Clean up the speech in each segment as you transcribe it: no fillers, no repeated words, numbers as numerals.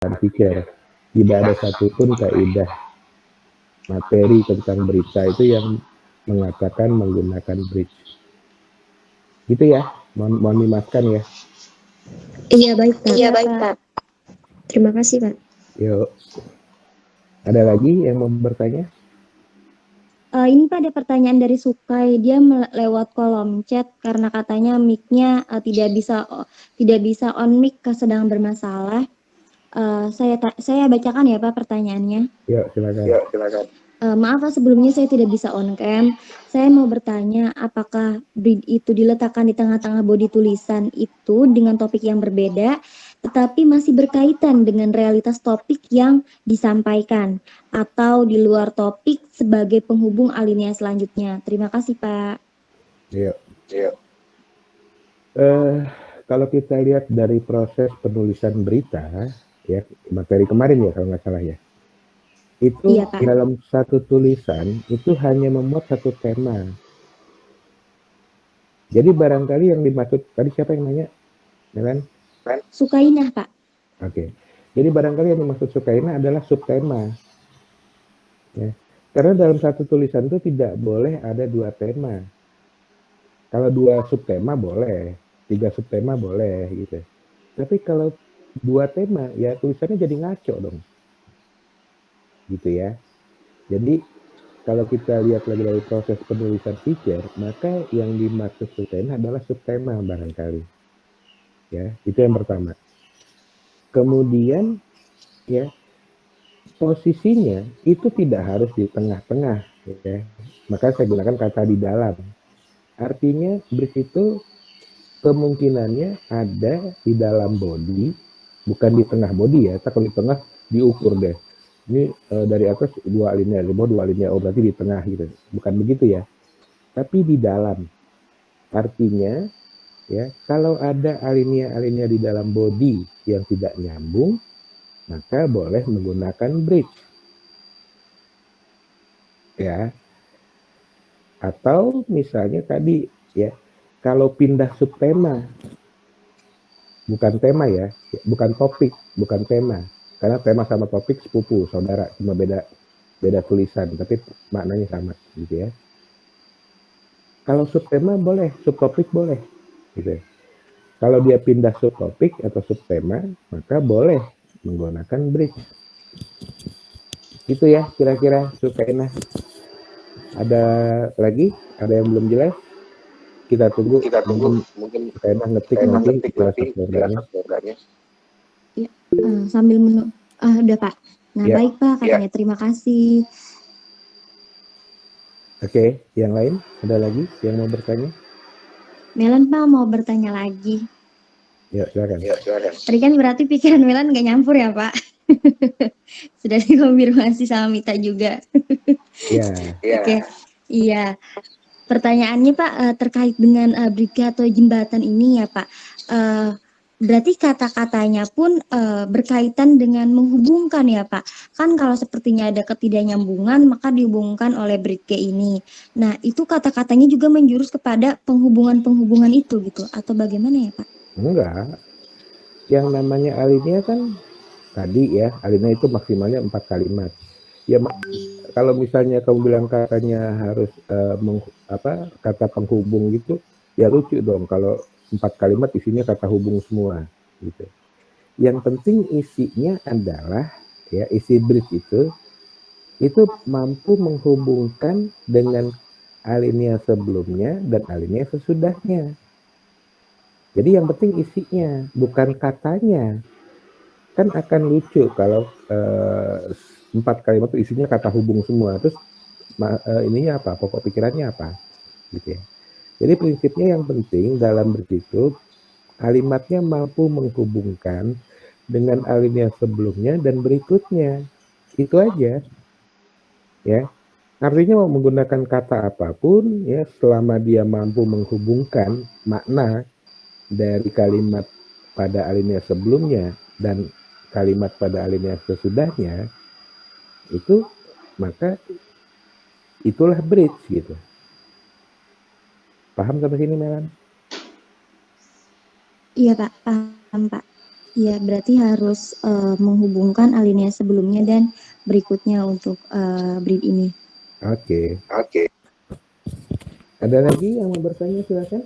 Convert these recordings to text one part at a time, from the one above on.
pikir. Tidak ada satupun kaidah materi tentang berita itu yang mengatakan menggunakan bridge. Gitu ya, mohon dimaafkan ya. Iya baik Pak. Iya baik Pak. Terima kasih Pak. Yuk, ada lagi yang mau bertanya? Ini Pak ada pertanyaan dari Sukai, dia lewat kolom chat karena katanya mic-nya tidak bisa on mic sedang bermasalah. Saya bacakan ya Pak pertanyaannya. Yuk, silakan. Maaf Pak, sebelumnya saya tidak bisa on cam. Saya mau bertanya, apakah bridge itu diletakkan di tengah-tengah body tulisan itu dengan topik yang berbeda, tetapi masih berkaitan dengan realitas topik yang disampaikan, atau di luar topik sebagai penghubung alinea selanjutnya? Terima kasih Pak. Yuk. Kalau kita lihat dari proses penulisan berita, ya materi kemarin ya kalau nggak salah ya, itu Iya, Pak. dalam satu tulisan itu hanya memuat satu tema. Jadi barangkali yang dimaksud tadi siapa yang nanya, Melan? Sukainah Pak. Oke. Jadi barangkali yang dimaksud Sukainah adalah subtema. Ya. Karena dalam satu tulisan itu tidak boleh ada dua tema. Kalau dua subtema boleh, 3 subtema boleh gitu. Tapi kalau 2 tema ya tulisannya jadi ngaco dong. Gitu ya. Jadi kalau kita lihat lagi dari proses penulisan feature, maka yang dimaksud subtema adalah subtema barangkali. Ya, itu yang pertama. Kemudian ya posisinya itu tidak harus di tengah-tengah ya. Maka saya gunakan kata di dalam. Artinya bridge itu kemungkinannya ada di dalam body, bukan di tengah body ya. Kalau di tengah diukur deh. Ini dari atas 2 alinea, di bawah 2 alinea, oh berarti di tengah gitu. Bukan begitu ya. Tapi di dalam. Artinya ya, kalau ada alinea-alinea di dalam body yang tidak nyambung, maka boleh menggunakan bridge. Ya. Atau misalnya tadi ya, kalau pindah subtema, bukan tema ya, bukan topik, bukan tema. Karena tema sama topik sepupu, saudara, cuma beda tulisan, tapi maknanya sama gitu ya. Kalau subtema boleh, subtopik boleh gitu ya. Kalau dia pindah subtopik atau subtema, maka boleh menggunakan bridge. Itu ya kira-kira Sukainah. Ada lagi? Ada yang belum jelas? Kita tunggu mungkin Sukainah ngetik nanti jelas programnya. Ya, sambil udah Pak. Nah Ya. baik Pak, katanya terima kasih. Oke, yang lain ada lagi yang mau bertanya? Melan Pak mau bertanya lagi. Ya, silakan. Tadi kan berarti pikiran Melan nggak nyampur ya Pak? Sudah dikonfirmasi sama Mita juga. Ya. Oke, iya. Pertanyaannya Pak terkait dengan bridge atau jembatan ini ya Pak. Berarti kata-katanya pun berkaitan dengan menghubungkan ya Pak. Kan kalau sepertinya ada ketidaknyambungan maka dihubungkan oleh bridge ini. Nah itu kata-katanya juga menjurus kepada penghubungan-penghubungan itu gitu atau bagaimana ya Pak? Enggak. Yang namanya alinea kan tadi ya, alinea itu maksimalnya 4 kalimat. Ya kalau misalnya kamu bilang katanya harus kata penghubung gitu, ya lucu dong kalau 4 kalimat isinya kata hubung semua gitu. Yang penting isinya adalah ya isi bridge itu mampu menghubungkan dengan alinea sebelumnya dan alinea sesudahnya. Jadi yang penting isinya, bukan katanya. Kan akan lucu kalau 4 kalimat itu isinya kata hubung semua. Terus ininya apa? Pokok pikirannya apa? Gitu ya. Jadi prinsipnya yang penting dalam bersitu kalimatnya mampu menghubungkan dengan alinea sebelumnya dan berikutnya. Itu aja. Ya. Artinya mau menggunakan kata apapun ya selama dia mampu menghubungkan makna dari kalimat pada alinea sebelumnya dan kalimat pada alinea sesudahnya itu, maka itulah bridge gitu. Paham sampai sini Melan? Iya Pak, paham Pak. Ya, berarti harus menghubungkan alinea sebelumnya dan berikutnya untuk breed ini. Oke. Oke. Ada lagi yang mau bertanya, silakan.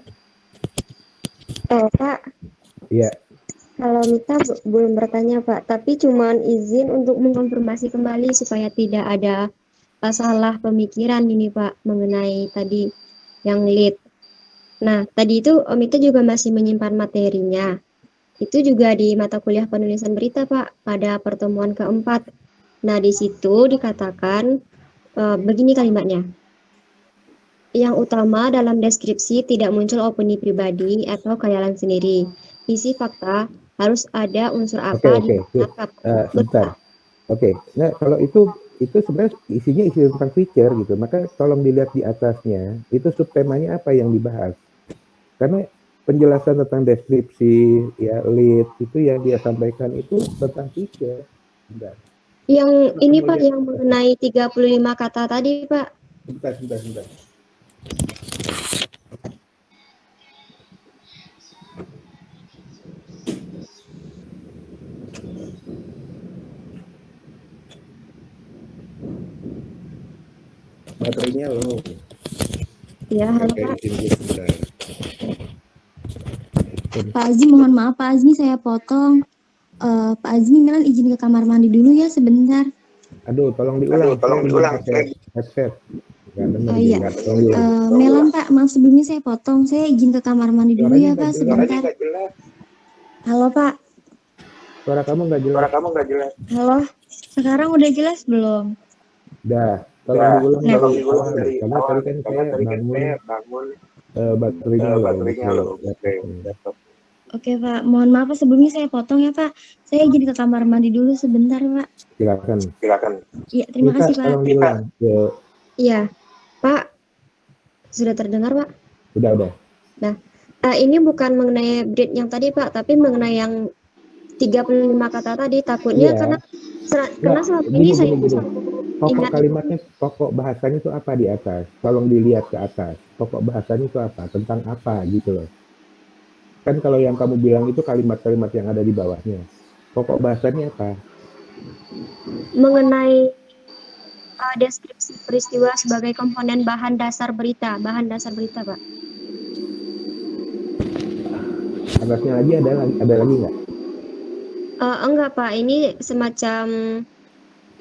Pak, Iya. kalau Mita belum bertanya Pak, tapi cuman izin untuk mengkonfirmasi kembali supaya tidak ada salah pemikiran ini Pak mengenai tadi yang lead. Nah, tadi itu Mita juga masih menyimpan materinya. Itu juga di mata kuliah penulisan berita Pak pada pertemuan keempat. Nah, di situ dikatakan begini kalimatnya. Yang utama dalam deskripsi tidak muncul opini pribadi atau khayalan sendiri. Isi fakta harus ada unsur Oke, apa di good. mana Sebentar. Oke. Nah, kalau itu sebenarnya isinya isi tentang feature gitu. Maka tolong dilihat di atasnya, itu subtemanya apa yang dibahas. Karena penjelasan tentang deskripsi, ya lead itu yang dia sampaikan itu tentang feature. Sebentar. Yang ini Kamu Pak, lihat. yang mengenai 35 kata tadi Pak. Sebentar. Baterainya low. Ya, halo Oke, Pak. izin sebentar. Pak Azmi, mohon maaf Pak Azmi, saya potong. Pak Azmi, Milan izin ke kamar mandi dulu ya sebentar. Aduh, tolong diulang. Saya belum pakai headset. Nggak dengar Oh dia. iya, Tolong diulang. Melan Pak, maaf sebelumnya saya potong. Saya izin ke kamar mandi dulu Suaranya ya nggak Pak, jelas. sebentar. Halo Pak. Suara kamu nggak jelas. Halo, sekarang udah jelas belum? Dah, tolong diulang Nah. dari awal. Karena tadi kan saya bangun baterainya low gitu. Laptopnya. Oke Pak, mohon maaf sebelumnya saya potong ya Pak. Saya izin ke kamar mandi dulu sebentar Pak. Silakan. Iya, terima Mita, kasih Pak. tolong diulang. Yuk. Iya, Pak. Sudah terdengar Pak? Udah. Nah, ini bukan mengenai breed yang tadi Pak, tapi mengenai yang 35 kata tadi. Takutnya Iya. karena selama Gini. ini saya Pokok ingat kalimatnya, pokok bahasanya itu apa di atas? Tolong dilihat ke atas. Pokok bahasanya itu apa? Tentang apa gitu loh. Kan kalau yang kamu bilang itu kalimat-kalimat yang ada di bawahnya. Pokok bahasanya apa? mengenai deskripsi peristiwa sebagai komponen bahan dasar berita Pak. Atasnya lagi ada lagi nggak? Enggak Pak, ini semacam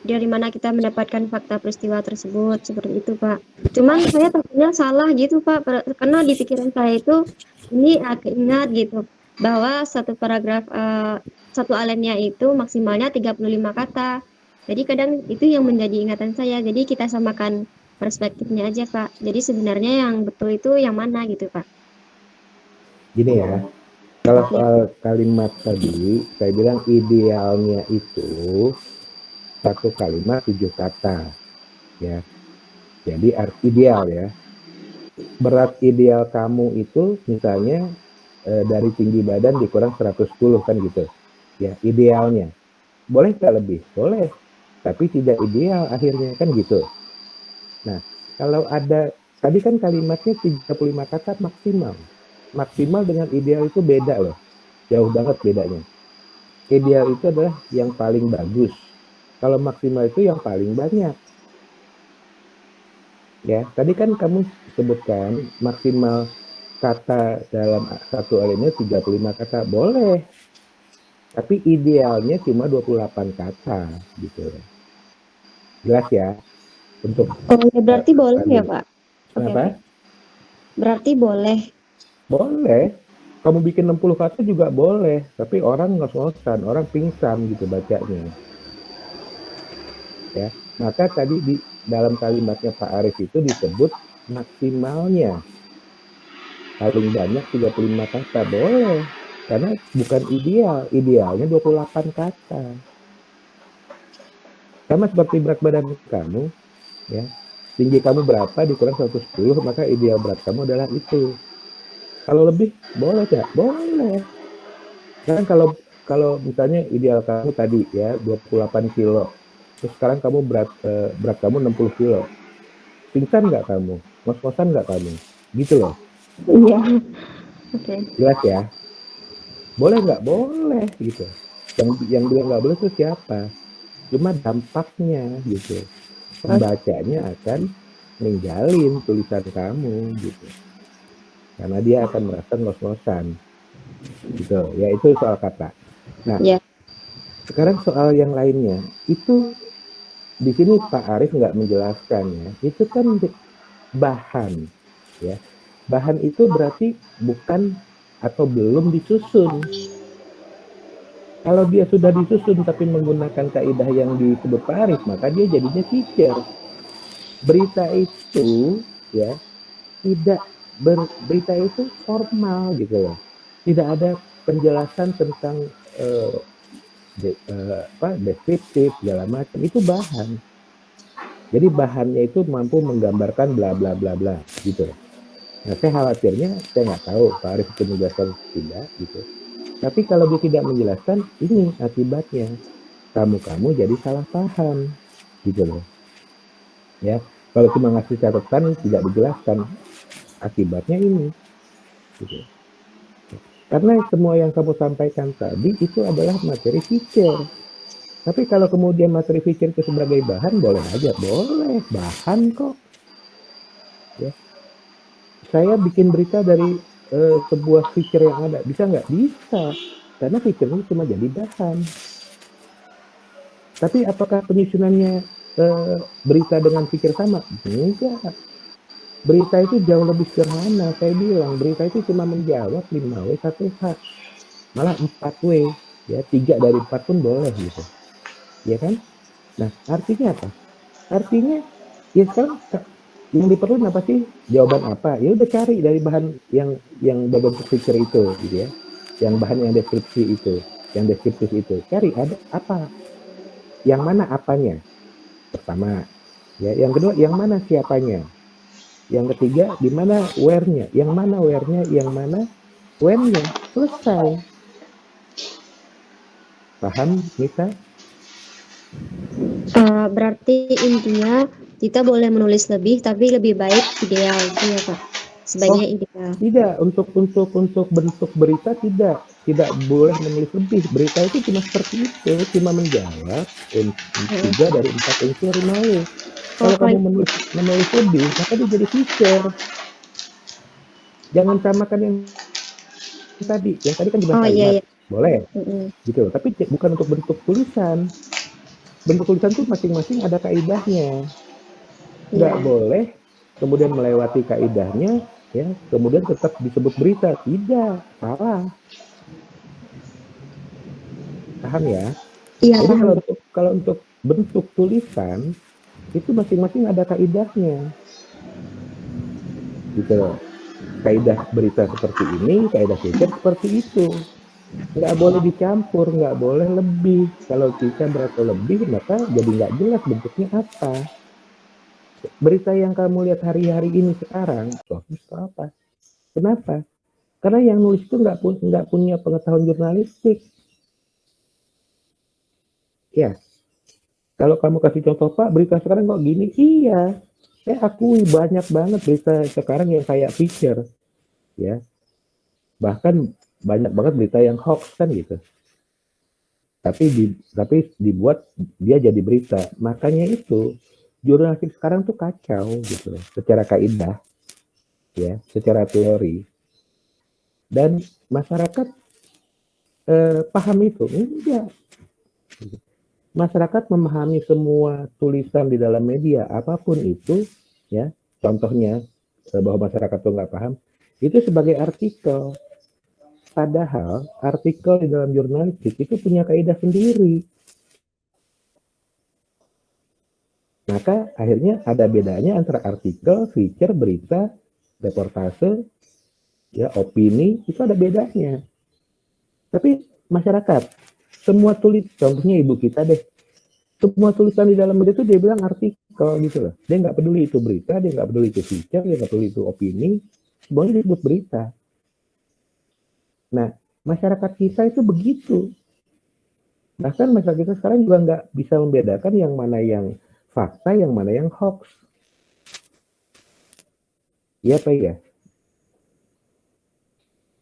dari mana kita mendapatkan fakta peristiwa tersebut seperti itu Pak. Cuman saya takutnya salah gitu Pak, karena di pikiran saya itu ini ingat gitu bahwa satu paragraf satu alinea itu maksimalnya 35 kata. Jadi kadang itu yang menjadi ingatan saya. Jadi kita samakan perspektifnya aja Pak. Jadi sebenarnya yang betul itu yang mana gitu Pak. Gini ya, kalau soal kalimat tadi, saya bilang idealnya itu satu kalimat 7 kata, ya. Jadi ideal ya. Berat ideal kamu itu misalnya dari tinggi badan dikurang 110 kan gitu. Ya, idealnya. Boleh nggak lebih? Boleh. Tapi tidak ideal akhirnya kan gitu. Nah, kalau ada tadi kan kalimatnya 35 kata maksimal. Maksimal dengan ideal itu beda loh. Jauh banget bedanya. Ideal itu adalah yang paling bagus. Kalau maksimal itu yang paling banyak. Ya, tadi kan kamu sebutkan maksimal kata dalam satu alinea 35 kata. Boleh. Tapi idealnya cuma 28 kata gitu. Jelas ya? Untuk Berarti boleh ya Pak? Kenapa? Berarti boleh. Boleh. Kamu bikin 60 kata juga boleh, tapi orang ngos-ngosan, orang pingsan gitu bacanya. Ya, maka tadi di dalam kalimatnya Pak Arif itu disebut maksimalnya. Paling banyak 35 kata boleh. Karena bukan ideal, idealnya 28 kata. Sama seperti berat badan kamu, ya. Tinggi kamu berapa dikurang 110, maka ideal berat kamu adalah itu. Kalau lebih boleh nggak? Boleh. Kan kalau misalnya ideal kamu tadi ya 28 kilo, terus sekarang kamu berat kamu 60 kilo, pingsan nggak kamu? Ngos-ngosan nggak kamu? Gitu loh. Iya. Oke. Jelas ya? Boleh nggak? Boleh gitu. Yang bilang nggak boleh itu siapa? Cuma dampaknya gitu. Pembacanya akan ninggalin tulisan kamu gitu. Karena dia akan merasa ngos-ngosan. Gitu. Ya itu soal kata. Nah, Ya. sekarang soal yang lainnya. Itu di sini Pak Arief nggak menjelaskan ya. Itu kan bahan ya. Bahan itu berarti bukan atau belum disusun. Kalau dia sudah disusun tapi menggunakan kaidah yang disebut Pak Arief, maka dia jadinya feature. Berita itu ya tidak berita itu formal gitu loh. Tidak ada penjelasan tentang deskriptif segala macam, itu bahan. Jadi bahannya itu mampu menggambarkan bla bla bla bla gitu. Nah, saya khawatirnya, saya nggak tahu Pak Arief itu menjelaskan tidak gitu. Tapi kalau dia tidak menjelaskan, ini akibatnya kamu jadi salah paham gitu loh. Ya, kalau cuma ngasih catatan tidak dijelaskan, akibatnya ini gitu. Karena semua yang kamu sampaikan tadi itu adalah materi feature. Tapi kalau kemudian materi feature itu sebagai bahan, boleh aja, boleh bahan kok. Ya. Saya bikin berita dari sebuah feature yang ada, bisa nggak? Bisa, karena feature itu cuma jadi bahan. Tapi apakah penyusunannya berita dengan feature sama? Enggak. Berita itu jauh lebih sederhana. Saya bilang berita itu cuma menjawab 5W 1H, malah 4W, ya 3 dari 4 pun boleh gitu, ya kan? Nah, artinya apa? Artinya ya sekarang yang diperlukan apa sih? Jawaban apa? Ya udah cari dari bahan yang berbentuk picture itu gitu ya. Yang bahan yang deskripsi itu, yang deskriptif itu. Cari ada apa? Yang mana apanya? Pertama, ya. Yang kedua, yang mana siapanya? Yang ketiga, di mana where-nya? Yang mana where-nya? Yang mana when-nya? Selesai. Paham, Nisa? Berarti intinya kita boleh menulis lebih, tapi lebih baik ideal, gitu ya Pak. Oh, Sebaiknya ideal. tidak, untuk bentuk berita tidak boleh menulis lebih. Berita itu cuma seperti itu, cuma menjawab 3 dari 4 unsur 5W. Kalau kamu menulis lebih, maka dia jadi feature. Jangan samakan yang tadi kan cuma Oh iya kalimat, iya. boleh Mm-mm. gitu. Tapi bukan untuk bentuk tulisan. Bentuk tulisan tuh masing-masing ada kaidahnya. Nggak Iya. boleh kemudian melewati kaidahnya, ya kemudian tetap disebut berita. Tidak, salah. Paham ya? Iya Jadi paham Pak. kalau untuk bentuk tulisan itu masing-masing ada kaidahnya, gitu loh. Kaidah berita seperti ini, kaidah feature seperti itu. Nggak boleh dicampur, nggak boleh lebih. Kalau kita berapa lebih, maka jadi nggak jelas bentuknya apa. Berita yang kamu lihat hari-hari ini sekarang, bagus apa? Kenapa? Karena yang nulis itu nggak punya pengetahuan jurnalistik. Ya, kalau kamu kasih contoh Pak, berita sekarang kok gini? Iya, saya akui banyak banget berita sekarang yang kayak feature, ya. Bahkan banyak banget berita yang hoax kan gitu. Tapi dibuat dia jadi berita. Makanya itu jurnalistik sekarang tuh kacau gitu, secara kaidah, ya, secara teori. Dan masyarakat paham itu? Enggak. Masyarakat memahami semua tulisan di dalam media apapun itu, ya. Contohnya bahwa masyarakat tuh nggak paham itu sebagai artikel. Padahal artikel di dalam jurnalistik itu punya kaidah sendiri. Maka akhirnya ada bedanya antara artikel, feature, berita, reportase, ya opini, itu ada bedanya. Tapi masyarakat, semua tulis, contohnya ibu kita deh, semua tulisan di dalam media itu dia bilang artikel gitu loh. Dia nggak peduli itu berita, dia nggak peduli itu feature, dia nggak peduli itu opini, semuanya disebut berita. Nah, masyarakat kita itu begitu. Bahkan masyarakat kita sekarang juga nggak bisa membedakan yang mana yang fakta, yang mana yang hoax. Iya Pak ya?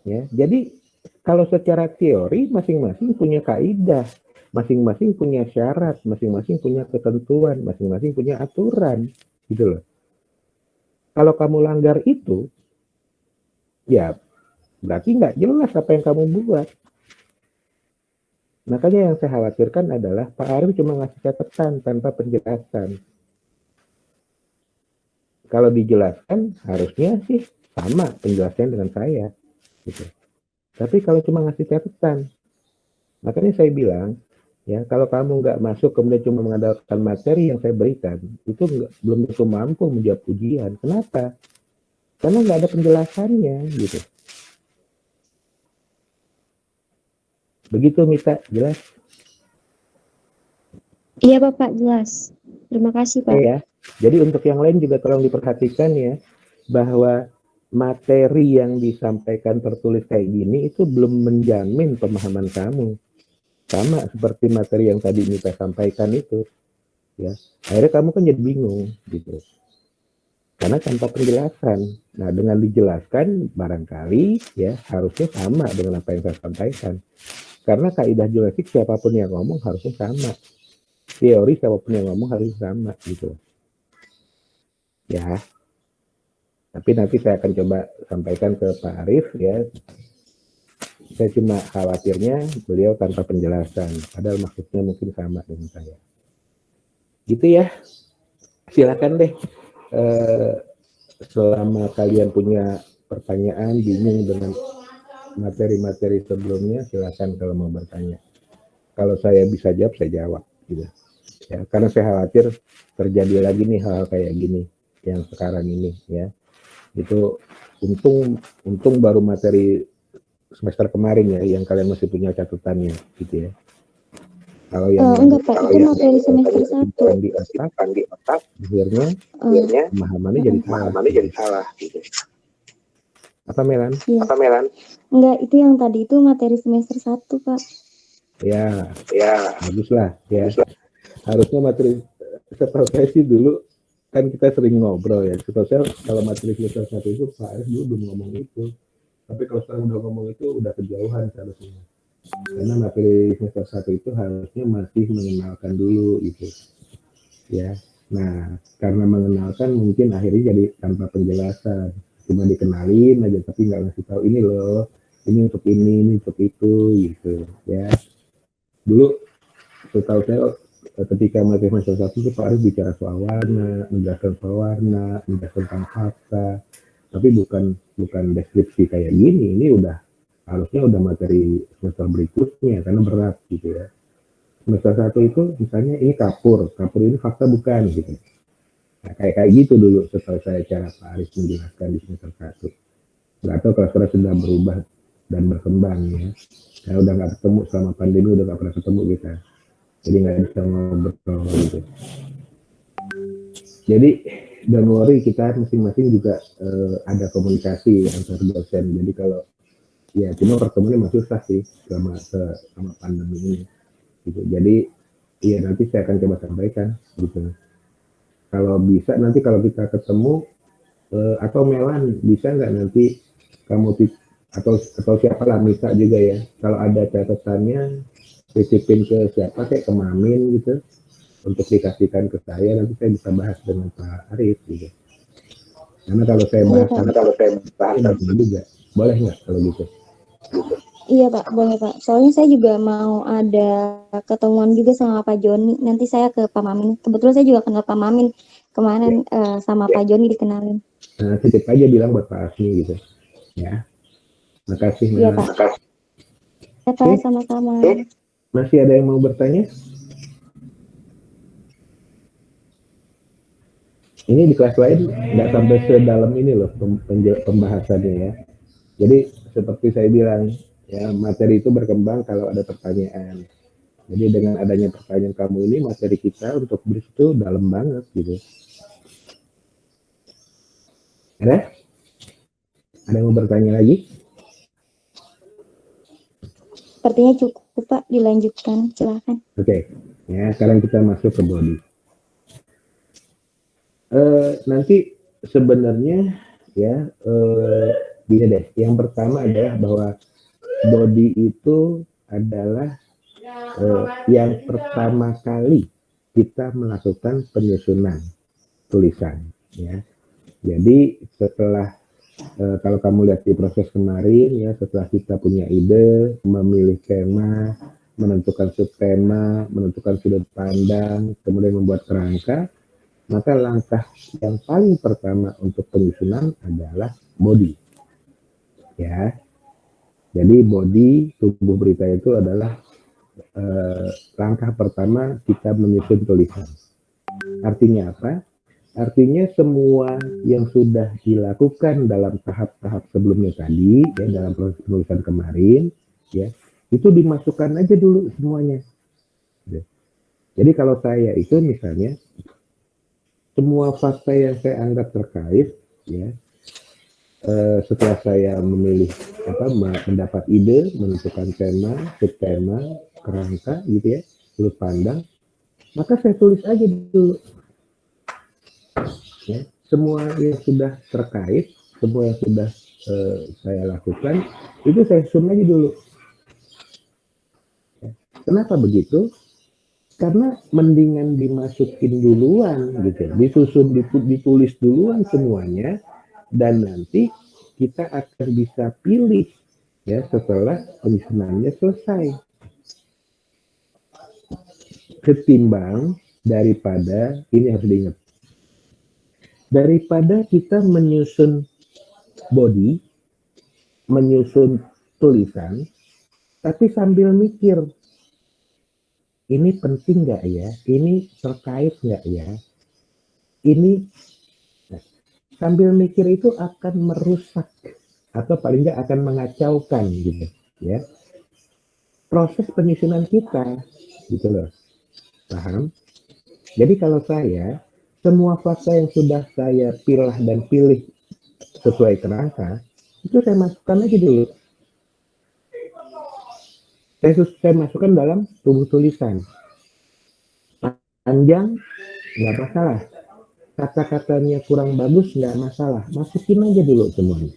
Ya, jadi Kalau secara teori masing-masing punya kaidah, masing-masing punya syarat, masing-masing punya ketentuan, masing-masing punya aturan, gitu loh. Kalau kamu langgar itu, ya berarti nggak jelas apa yang kamu buat. Makanya yang saya khawatirkan adalah Pak Arif cuma ngasih catatan tanpa penjelasan. Kalau dijelaskan harusnya sih sama penjelasannya dengan saya, gitu. Tapi kalau cuma ngasih catatan, makanya saya bilang, ya kalau kamu nggak masuk kemudian cuma mengandalkan materi yang saya berikan, itu belum tentu mampu menjawab ujian. Kenapa? Karena nggak ada penjelasannya, gitu. Begitu Mita, jelas? Iya Bapak, jelas. Terima kasih Pak. Oke ya. Jadi untuk yang lain juga tolong diperhatikan ya, bahwa materi yang disampaikan tertulis kayak gini itu belum menjamin pemahaman kamu. Sama seperti materi yang tadi Mita sampaikan itu, ya. Akhirnya kamu kan jadi bingung, gitu. Karena tanpa penjelasan. Nah, dengan dijelaskan barangkali ya harusnya sama dengan apa yang saya sampaikan. Karena kaidah jurnalistik siapapun yang ngomong harusnya sama. Teori siapapun yang ngomong harus sama, gitu. Ya. Tapi nanti saya akan coba sampaikan ke Pak Arif ya. Saya cuma khawatirnya beliau tanpa penjelasan. Padahal maksudnya mungkin sama dengan saya. Gitu ya. Silakan deh. Selama kalian punya pertanyaan, bingung dengan materi-materi sebelumnya, silakan kalau mau bertanya. Kalau saya bisa jawab, saya jawab. Gitu. Ya, karena saya khawatir terjadi lagi nih hal kayak gini yang sekarang ini ya. Itu untung baru materi semester kemarin ya yang kalian masih punya catatannya gitu ya. Kalau yang Enggak Pak, itu materi semester 1. di otak akhirnya pemahamannya jadi salah gitu. Apa Melan? Iya. Enggak, itu yang tadi itu materi semester 1 Pak. Ya, bagus lah ya. Harusnya materi setahu saya sih dulu kan kita sering ngobrol ya. Setahu saya kalau materi semester 1 itu Pak Arif dulu belum ngomong itu. Tapi kalau sekarang udah ngomong itu udah kejauhan seharusnya. Karena materi semester 1 itu harusnya masih mengenalkan dulu gitu. Ya. Nah, karena mengenalkan mungkin akhirnya jadi tanpa penjelasan. Cuma dikenalin aja tapi nggak ngasih tahu ini loh, ini untuk ini untuk itu gitu ya. Dulu setahu saya ketika materi semester 1 itu Pak Arif bicara soal warna, menjelaskan soal warna, menjelaskan tentang fakta. Tapi bukan deskripsi kayak gini, ini harusnya udah materi semester berikutnya karena berat gitu ya. Semester 1 itu misalnya ini kapur ini fakta bukan gitu. Nah, kayak gitu dulu setahu saya cara Pak Arif menjelaskan di semester 1. Nggak tahu kalau sekarang sudah berubah dan berkembang ya. Saya udah nggak ketemu selama pandemi, udah nggak pernah ketemu kita. Jadi nggak bisa ngobrol gitu. Jadi don't worry, kita masing-masing juga ada komunikasi antar dosen. Jadi kalau ya cuma pertemuannya masih susah sih selama pandemi ini. Gitu. Jadi ya nanti saya akan coba sampaikan gitu. Kalau bisa nanti kalau kita ketemu atau Melan bisa nggak nanti kamu atau siapa lah Misa juga ya. Kalau ada catatannya titipin ke siapa kayak ke Mamin gitu untuk dikasihkan ke saya, nanti saya bisa bahas dengan Pak Arif gitu. Karena kalau saya bahas juga boleh nggak kalau gitu? Iya Pak, boleh Pak. Soalnya saya juga mau ada ketemuan juga sama Pak Joni. Nanti saya ke Pak Mamin. Kebetulan saya juga kenal Pak Mamin kemarin sama Pak Joni dikenalin. Nah, titip aja bilang buat Pak Asmi gitu. Ya. Makasih. Iya Pak. Ya Pak, sama-sama. Masih ada yang mau bertanya? Ini di kelas lain nggak sampai sedalam ini loh pembahasannya ya. Jadi seperti saya bilang ya materi itu berkembang kalau ada pertanyaan. Jadi dengan adanya pertanyaan kamu ini materi kita untuk brief itu dalam banget gitu. Ada yang mau bertanya lagi? Sepertinya cukup Pak, dilanjutkan. Silakan. Oke. Ya sekarang kita masuk ke body. Nanti sebenarnya ya gini deh. Yang pertama adalah bahwa body itu adalah yang pertama kali kita melakukan penyusunan tulisan, ya. Jadi setelah kalau kamu lihat di proses kemarin, ya, setelah kita punya ide, memilih tema, menentukan subtema, menentukan sudut pandang, kemudian membuat kerangka, maka langkah yang paling pertama untuk penyusunan adalah body, ya. Jadi body tubuh berita itu adalah langkah pertama kita menyusun tulisan. Artinya apa? Artinya semua yang sudah dilakukan dalam tahap-tahap sebelumnya tadi, ya, dalam proses penulisan kemarin, ya, itu dimasukkan aja dulu semuanya. Jadi kalau saya itu misalnya semua fakta yang saya anggap terkait, ya, setelah saya memilih mendapat ide, menentukan tema, subtema, kerangka, gitu ya, sudut pandang, maka saya tulis aja dulu. Ya, semua yang sudah terkait, semua yang sudah saya lakukan, itu saya susun aja dulu. Ya. Kenapa begitu? Karena mendingan dimasukin duluan, gitu, disusun, ditulis duluan semuanya, dan nanti kita akan bisa pilih, ya, setelah penyusunannya selesai. Ketimbang daripada, ini harus diingat, daripada kita menyusun body, menyusun tulisan, tapi sambil mikir, ini penting nggak ya? Ini terkait nggak ya? Ini, nah, sambil mikir itu akan merusak atau paling nggak akan mengacaukan, gitu, ya, proses penyusunan kita, gitu loh. Paham? Jadi kalau saya, semua fakta yang sudah saya pilih dan pilih sesuai kerangka, itu saya masukkan aja dulu. Saya masukkan dalam tubuh tulisan. Panjang, nggak masalah. Kata-katanya kurang bagus, nggak masalah. Masukin aja dulu semuanya.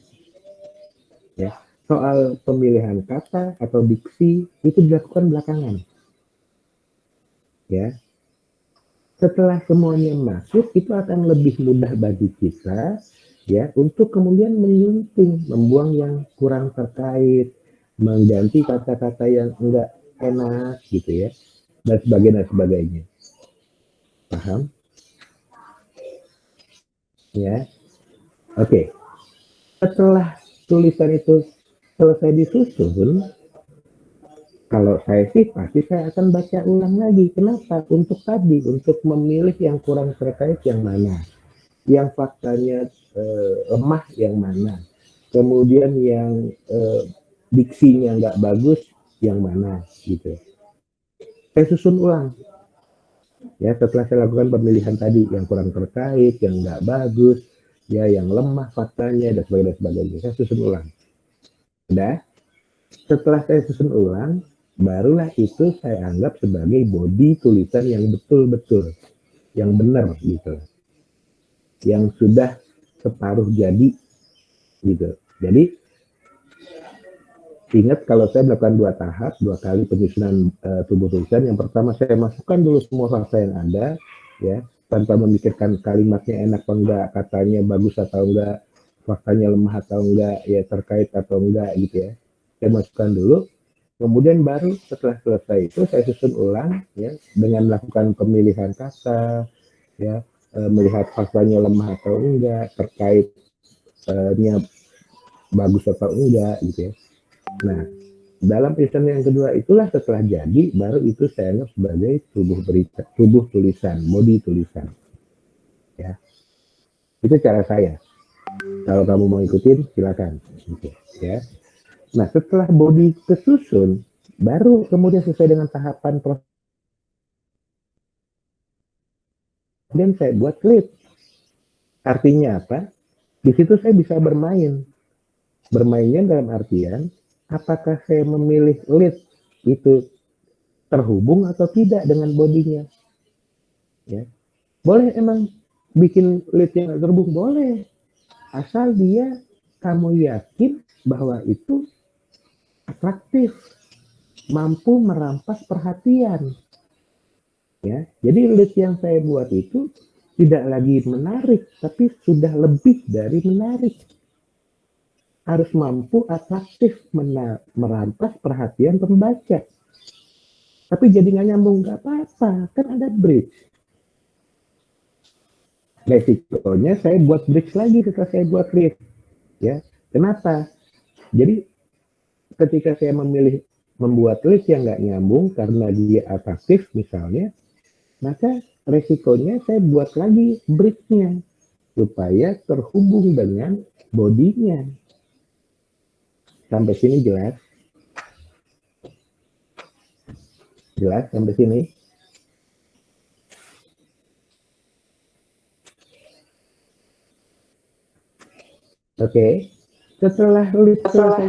Ya. Soal pemilihan kata atau diksi, itu dilakukan belakangan. Ya. Setelah semuanya masuk, itu akan lebih mudah bagi kita, ya, untuk kemudian menyunting, membuang yang kurang terkait, mengganti kata-kata yang enggak enak, gitu ya, dan sebagainya. Paham? Ya. Oke. Setelah tulisan itu selesai disusun, kalau saya sih pasti saya akan baca ulang lagi. Kenapa? Untuk memilih yang kurang terkait yang mana, yang faktanya lemah yang mana, kemudian yang diksinya nggak bagus yang mana, gitu. Saya susun ulang, ya, setelah saya lakukan pemilihan tadi, yang kurang terkait, yang nggak bagus, ya, yang lemah faktanya, dan sebagainya. Saya susun ulang. Udah, setelah saya susun ulang, barulah itu saya anggap sebagai body tulisan yang betul-betul, yang benar, gitu, yang sudah separuh jadi, gitu. Jadi ingat, kalau saya melakukan 2 tahap, 2 kali penyusunan tubuh tulisan. Yang pertama saya masukkan dulu semua fakta yang ada, ya, tanpa memikirkan kalimatnya enak atau enggak, katanya bagus atau enggak, faktanya lemah atau enggak, ya, terkait atau enggak, gitu ya. Saya masukkan dulu, kemudian baru setelah selesai itu saya susun ulang, ya, dengan melakukan pemilihan kata, ya, melihat faktanya lemah atau enggak, terkaitnya bagus atau enggak, gitu ya. Nah, dalam penyusunan yang kedua itulah setelah jadi, baru itu saya anggap sebagai tubuh tulisan, body tulisan. Ya, itu cara saya. Kalau kamu mau ikutin, silakan. Gitu, ya. Nah, setelah body kesusun, baru kemudian sesuai dengan tahapan proses. Kemudian saya buat lead. Artinya apa? Di situ saya bisa bermain. Bermainnya dalam artian, apakah saya memilih lead itu terhubung atau tidak dengan bodinya, ya. Boleh emang bikin lead yang terhubung, boleh, asal dia kamu yakin bahwa itu atraktif, mampu merampas perhatian. Ya, jadi lead yang saya buat itu tidak lagi menarik, tapi sudah lebih dari menarik. Harus mampu atraktif merampas perhatian pembaca. Tapi jadi nggak nyambung, nggak apa-apa, kan ada bridge. Resikonya saya buat bridge lagi setelah saya buat lead. Ya, kenapa? Jadi ketika saya memilih membuat lead yang nggak nyambung karena dia atraktif misalnya, maka resikonya saya buat lagi bridge-nya supaya terhubung dengan bodinya. Sampai sini jelas? Jelas sampai sini? Oke. Setelah lead selesai